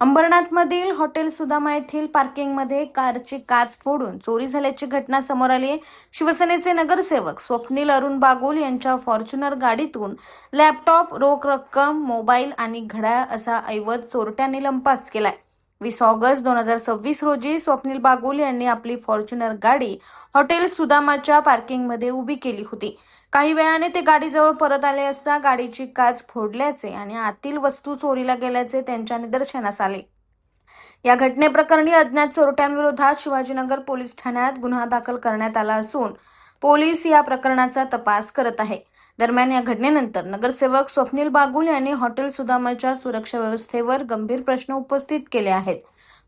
अंबरनाथमधील hotel Sudama येथील पार्किंगमध्ये कारची काच फोडून चोरी झाल्याची घटना समोर आली आहे। शिवसेनेचे नगरसेवक स्वप्नील अरुण बागुल यांच्या फॉर्च्युनर गाडीतून लॅपटॉप, रोख रक्कम, मोबाईल आणि घड्याळ असा ऐवज चोरट्यांनी लंपास केलाय। 20 ऑगस्ट 2026 रोजी स्वप्नील बागुल यांनी आपली फॉर्च्युनर गाडी हॉटेल सुदामाच्या पार्किंगमध्ये उभी केली होती। काही वेळाने ते गाडीजवळ परत आले असता गाडीची काच फोडल्याचे आणि आतील वस्तू चोरीला गेल्याचे त्यांच्या निदर्शनास आले। या घटनेप्रकरणी अज्ञात चोरट्यांविरोधात शिवाजीनगर पोलीस ठाण्यात गुन्हा दाखल करण्यात आला असून पोलीस या प्रकरणाचा तपास करत आहे। दरम्यान या घटनेनंतर नगरसेवक स्वप्नील बागुल यांनी हॉटेल सुदामाच्या सुरक्षा व्यवस्थेवर गंभीर प्रश्न उपस्थित केले आहेत।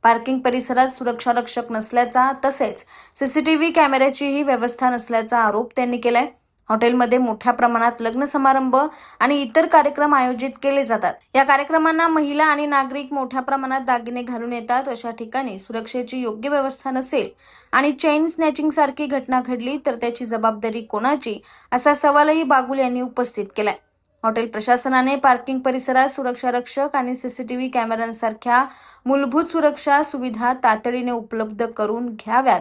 पार्किंग परिसरात सुरक्षा रक्षक नसल्याचा तसेच सीसीटीव्ही कॅमेऱ्याचीही व्यवस्था नसल्याचा आरोप त्यांनी केलाय। हॉटेलमध्ये मोठ्या प्रमाणात लग्न समारंभ आणि इतर कार्यक्रम आयोजित केले जातात। या कार्यक्रमांना महिला आणि नागरिक मोठ्या प्रमाणात दागिने घालून येतात। अशा ठिकाणी सुरक्षेची योग्य व्यवस्था नसेल आणि चेन स्नॅचिंग सारखी घटना घडली तर त्याची जबाबदारी कोणाची, असा सवालही बागुल यांनी उपस्थित केलाय। हॉटेल प्रशासनाने पार्किंग परिसरात सुरक्षा रक्षक आणि सीसीटीव्ही कॅमेऱ्यांसारख्या मूलभूत सुरक्षा सुविधा तातडीने उपलब्ध करून घ्याव्यात,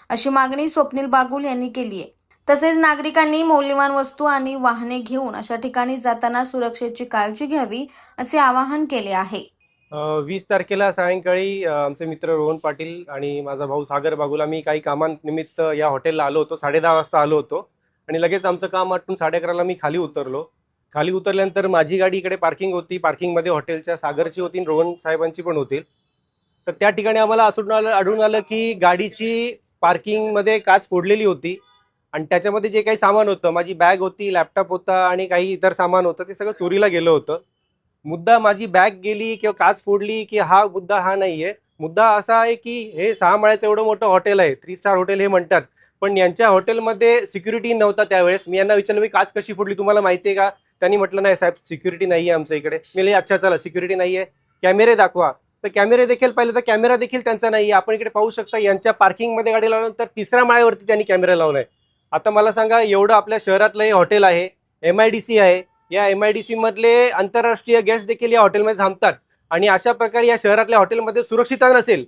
अशी मागणी स्वप्नील बागुल यांनी केली आहे। तसेच नागरिकांनी मौल्यवान वस्तू आणि वाहने घेऊन अशा ठिकाणी जाताना सुरक्षेची काळजी घ्यावी, असे आवाहन केले आहे। 20 तारखेला सायंकाळी आमचे मित्र रोहन पाटील आणि माझा भाऊ सागर बागुल आम्ही काही कामानिमित्त या हॉटेलला आलो होतो। 10:30 वाजता आलो होतो आणि लगेच आमचं काम आटून 11:30ला मी खाली उतरलो। खाली उतरल्यानंतर माझी गाडी इकडे पार्किंग होती, पार्किंगमध्ये हॉटेलच्या सागरची होती, रोहन साहेबांची पण होती। तर त्या ठिकाणी आम्हाला आढळून आलं की गाडीची पार्किंगमध्ये काच फोडलेली होती आणि त्याच्यामध्ये जे काही सामान होतं, माझी बॅग होती, लॅपटॉप होता आणि काही इतर सामान होतं, ते सगळं चोरीला गेलं होतं। मुद्दा माझी बॅग गेली किंवा काच फोडली की हा मुद्दा हा नाहीये। मुद्दा असा आहे की हे 6 माळ्याचं एवढं मोठं हॉटेल आहे, 3 स्टार हॉटेल हे म्हणतात, पण यांच्या हॉटेलमध्ये सिक्युरिटी नव्हता त्यावेळेस। मी यांना विचारलं, मी काच कशी फोडली तुम्हाला माहिती आहे का? त्यांनी म्हटलं नाही साहेब, सिक्युरिटी नाहीये आमच्या इकडे। मी म्हणले अच्छा चला, सिक्युरिटी नाहीये, कॅमेरे दाखवा। तर कॅमेरे देखील पाहिले तर कॅमेरा देखील त्यांचा नाहीये। आपण इकडे पाहू शकता यांच्या पार्किंगमध्ये गाडी लावल्यानंतर 3ऱ्या माळ्यावरती त्यांनी कॅमेरा लावलाय। आता मला सांगा, एवढं आपल्या शहरातलं हे हॉटेल आहे, MIDC आहे, या MIDC मधले आंतरराष्ट्रीय गेस्ट देखील या हॉटेलमध्ये थांबतात आणि अशा प्रकारे या शहरातल्या हॉटेलमध्ये सुरक्षितता नसेल,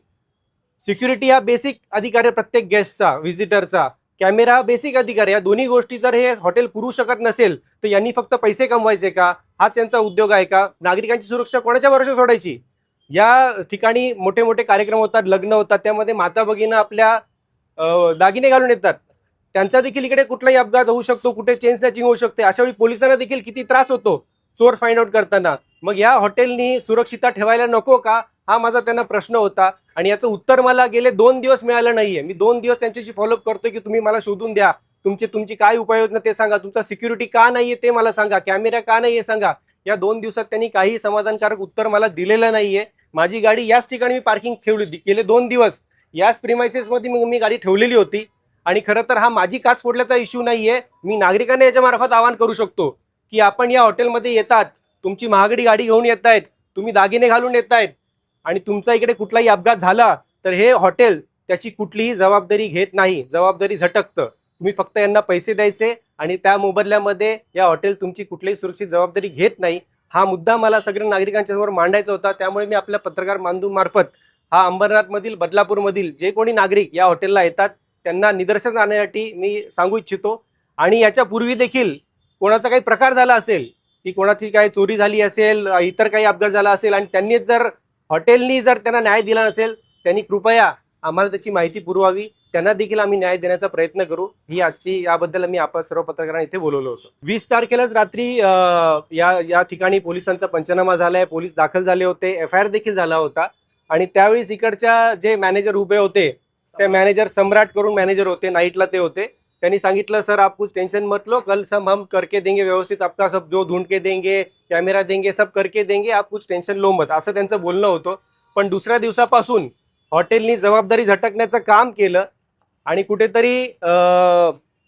सिक्युरिटी हा बेसिक अधिकार आहे प्रत्येक गेस्टचा, व्हिजिटरचा, कॅमेरा हा बेसिक अधिकार आहे। या दोन्ही गोष्टी जर हे हॉटेल पुरवू शकत नसेल तर यांनी फक्त पैसे कमवायचे का? हाच यांचा उद्योग आहे का? नागरिकांची सुरक्षा कोणाच्या भरोश्यावर सोडायची? या ठिकाणी मोठे मोठे कार्यक्रम होतात, लग्न होतात, त्यामध्ये माता भगिनी आपल्या दागिने घालून येतात, त्यांचा देखील इकडे कुठलाही अपघात होऊ शकतो, कुठे चेन स्नॅचिंग होऊ शकते। अशा वेळी पोलिसांना देखील किती त्रास होतो चोर फाइंड आउट करताना। मग या हॉटेलनी सुरक्षितता ठेवायला नको का, हा माझा त्यांना प्रश्न होता आणि याचं उत्तर मला गेले 2 दिवस मिळालं नाहीये। मी 2 दिवस त्यांच्याशी फॉलोअप करतोय की तुम्ही मला शोधून द्या, तुमची काय उपाययोजना ते सांगा, तुमचा सिक्युरिटी का नाहीये ते मला सांगा, कॅमेरा का नाहीये सांगा। या 2 दिवसात त्यांनी काही समाधानकारक उत्तर मला दिलेलं नाहीये। माझी गाडी याच ठिकाणी मी पार्किंग ठेवली होती, गेले 2 दिवस याच प्रिमाइसेसमध्ये मी गाडी ठेवलेली होती आणि खरं तर हा माझी काच फोडल्याचा इश्यू नाहीये। मी नागरिकांना याच्या मार्फत आवाहन करू शकतो की आपण या हॉटेलमध्ये येतात, तुमची महागडी गाडी घेऊन येतायत, तुम्ही दागिने घालून येतायत आणि तुमचा इकडे कुठलाही अपघात झाला तर हे हॉटेल त्याची कुठलीही जबाबदारी घेत नाही, जबाबदारी झटकतं। तुम्ही फक्त यांना पैसे द्यायचे आणि त्या मोबदल्यामध्ये या हॉटेल तुमची कुठलीही सुरक्षित जबाबदारी घेत नाही। हा मुद्दा मला सगळ्या नागरिकांच्या समोर मांडायचा होता, त्यामुळे मी आपल्या पत्रकार बांधू मार्फत हा अंबरनाथमधील, बदलापूरमधील जे कोणी नागरिक या हॉटेलला येतात त्यांना निदर्शनास आणण्यासाठी मी सांगू इच्छितो। आणि याच्या पूर्वी देखील कोणाचा काही प्रकार झाला असेल, की कोणाची काही चोरी झाली असेल, इतर काही अपघात झाला असेल आणि त्यांनी जर हॉटेलनी जर त्यांना न्याय दिला नसेल, त्यांनी कृपया आम्हाला त्याची माहिती पुरवावी, त्यांना देखील आम्ही न्याय देण्याचा प्रयत्न करू। ही आजची याबद्दल मी आपण सर्व पत्रकारांना इथे बोलवलं होतं। 20 तारखेलाच रात्री या ठिकाणी पोलिसांचा पंचनामा झालाय, पोलीस दाखल झाले होते, FIR देखील झाला होता आणि त्यावेळेस इकडच्या जे मॅनेजर उभे होते, ते मॅनेजर सम्राट करून मॅनेजर होते, नाईटला ते होते, त्यांनी सांगितलं सर आप कुछ टेंशन मत लो, कल सब हम करके देंगे, व्यवस्थित आपका सब जो ढूंढ के देंगे, कॅमेरा देंगे, सब करके देंगे, आप कुछ टेंशन लो मत, असं त्यांचं बोलणं होतं। पण दुसऱ्या दिवसापासून हॉटेलनी जबाबदारी झटकण्याचं काम केलं आणि कुठेतरी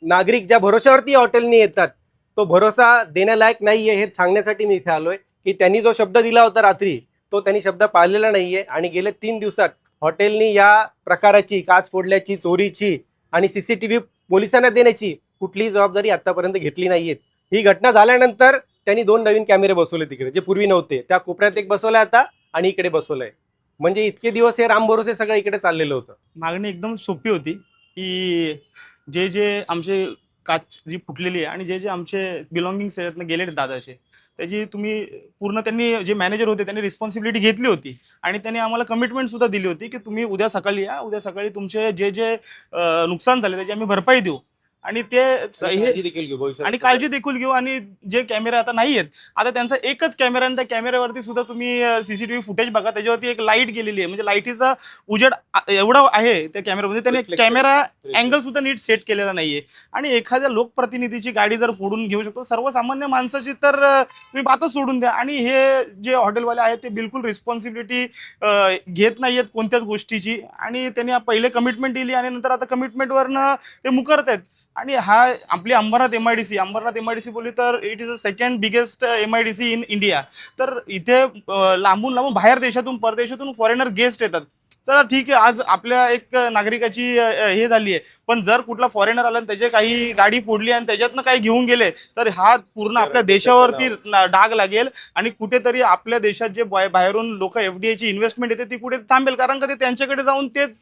नागरिक ज्या भरोश्यावरती हॉटेलनी येतात तो भरोसा देण्यालायक नाहीये हे सांगण्यासाठी मी इथे आलोय की त्यांनी जो शब्द दिला होता रात्री तो त्यांनी शब्द पाळलेला नाहीये आणि गेले 3 दिवसात हॉटेलनी या प्रकाराची, काच फोडल्याची, चोरीची आणि CCTV पोलिसांना देण्याची कुठलीही जबाबदारी आतापर्यंत घेतली नाहीये। ही घटना झाल्यानंतर त्यांनी 2 नवीन कॅमेरे बसवले तिकडे, जे पूर्वी नव्हते, त्या कोपऱ्यात एक बसवलाय आता आणि इकडे बसवलाय। म्हणजे इतके दिवस हे राम भरोसे सगळं इकडे चाललेलं होतं. मागणी एकदम सोपी होती की जे आमचे काच जी फुटलेली आहे आणि जे आमचे बिलॉंगिंग्स याच्यातनं गेले दादाचे, त्याची तुम्ही पूर्ण, त्यांनी जे मॅनेजर होते त्यांनी रिस्पॉन्सिबिलिटी घेतली होती आणि त्यांनी आम्हाला कमिटमेंट सुद्धा दिली होती की तुम्ही उद्या सकाळी या, उद्या सकाळी तुमचे जे नुकसान झाले त्याची आम्ही भरपाई देऊ. आणि ते हे काळजी देखील घेऊ भविष्यात. आणि काळजी देखील घेऊ. आणि जे कॅमेरे आता नाही आहेत, आता त्यांचा एकच कॅमेरा आणि त्या कॅमेऱ्यावरती सुद्धा तुम्ही सीसीटीव्ही फुटेज बघा, त्याच्यावरती एक लाईट गेलेली आहे, म्हणजे लाईटीचा उजेड एवढा आहे त्या कॅमेऱ्यामध्ये, त्याने कॅमेरा अँगल सुद्धा नीट सेट केलेला नाहीये. आणि एखाद्या लोकप्रतिनिधीची गाडी जर फोडून घेऊ शकतो, सर्वसामान्य माणसाची तर तुम्ही बातच सोडून द्या. आणि हे जे हॉटेलवाले आहेत ते बिलकुल रिस्पॉन्सिबिलिटी घेत नाहीयेत कोणत्याच गोष्टीची. आणि त्यांनी पहिले कमिटमेंट दिली आणि नंतर आता कमिटमेंटवरनं ते मुकरत आहेत. आणि हा आपली अंबरनाथ एमआयडीसी बोलली तर it is a second biggest MIDC in India. तर इथे लांबून लांबून बाहेर देशातून परदेशातून फॉरेनर गेस्ट येतात. चला ठीक आहे, आज आपल्या एक नागरिकाची हे झाली आहे, पण जर कुठला फॉरेनर आला आणि त्याचे काही गाडी फोडली आणि त्याच्यातनं काही घेऊन गेले तर हा पूर्ण आपल्या देशावरती डाग लागेल. आणि कुठेतरी आपल्या देशात जे बाहेरून लोक एफडीआयची इन्व्हेस्टमेंट येते ती कुठे थांबेल, कारण का ते त्यांच्याकडे जाऊन तेच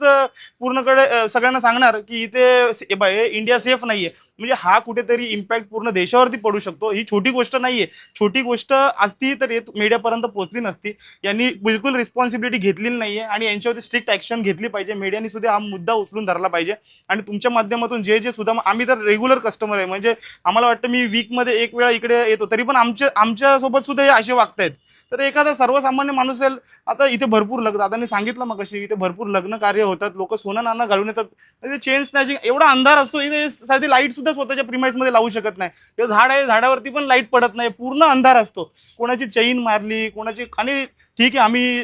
पूर्णकडे सगळ्यांना सांगणार की इथे इंडिया सेफ नाहीये. म्हणजे हा कुठेतरी इम्पॅक्ट पूर्ण देशावरती पडू शकतो. ही छोटी गोष्ट नाहीये. छोटी गोष्ट असती तर मीडियापर्यंत पोहोचली नसती. यांनी बिलकुल रिस्पॉन्सिबिलिटी घेतलेली नाहीये आणि यांच्यावरती स्ट्रिक्ट ऍक्शन घेतली पाहिजे. मीडियाने सुद्धा हा मुद्दा उचलून धरला पाहिजे. आणि तुमच्या माध्यमातून जे सुद्धा, आम्ही तर रेग्युलर कस्टमर आहे, म्हणजे आम्हाला वाटतं मी वीकमध्ये एक वेळा इकडे येतो, तरी पण आमच्या सोबत सुद्धा हे असे वागतायत. तर एखादा सर्वसामान्य माणूस असेल, आता इथे भरपूर लग्न, दादांनी सांगितलं मग कशी इथे भरपूर लग्न कार्य होतात, लोक सोनं नाणं घालून येतात, इथे चेन स्नॅचिंग, एवढा अंधार असतो इथे, साधी लाईट सुद्धा स्वतःच्या प्रिमाइस मध्ये लावू शकत नाही. हे झाड आहे, झाडावरती पण लाईट पडत नाही, पूर्ण अंधार असतो. कोणाची चेन मारली, कोणाची, आणि ठीक आहे आम्ही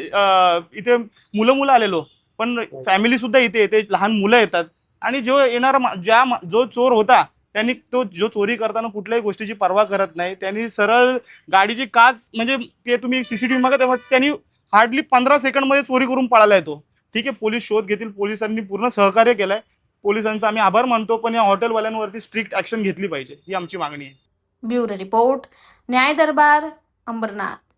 इथे मुलं आलेलो, पण फॅमिली सुद्धा इथे येते, लहान मुलं येतात. आणि जो येणारा जो चोर होता त्यांनी जो चोरी करताना कुठल्याही गोष्टीची पर्वा करत नाही, त्यांनी सरळ गाडीची काच, म्हणजे ते तुम्ही सीसीटीव्ही बघा तेव्हा त्यांनी हार्डली 15 सेकंडमध्ये चोरी करून पळाला येतो. ठीक आहे, पोलीस शोध घेतील, पोलिसांनी पूर्ण सहकार्य केलंय, पोलिसांचा आम्ही आभार मानतो, पण या हॉटेलवाल्यांवरती स्ट्रिक्ट ऍक्शन घेतली पाहिजे, ही आमची मागणी आहे. ब्युरो रिपोर्ट, न्याय दरबार, अंबरनाथ.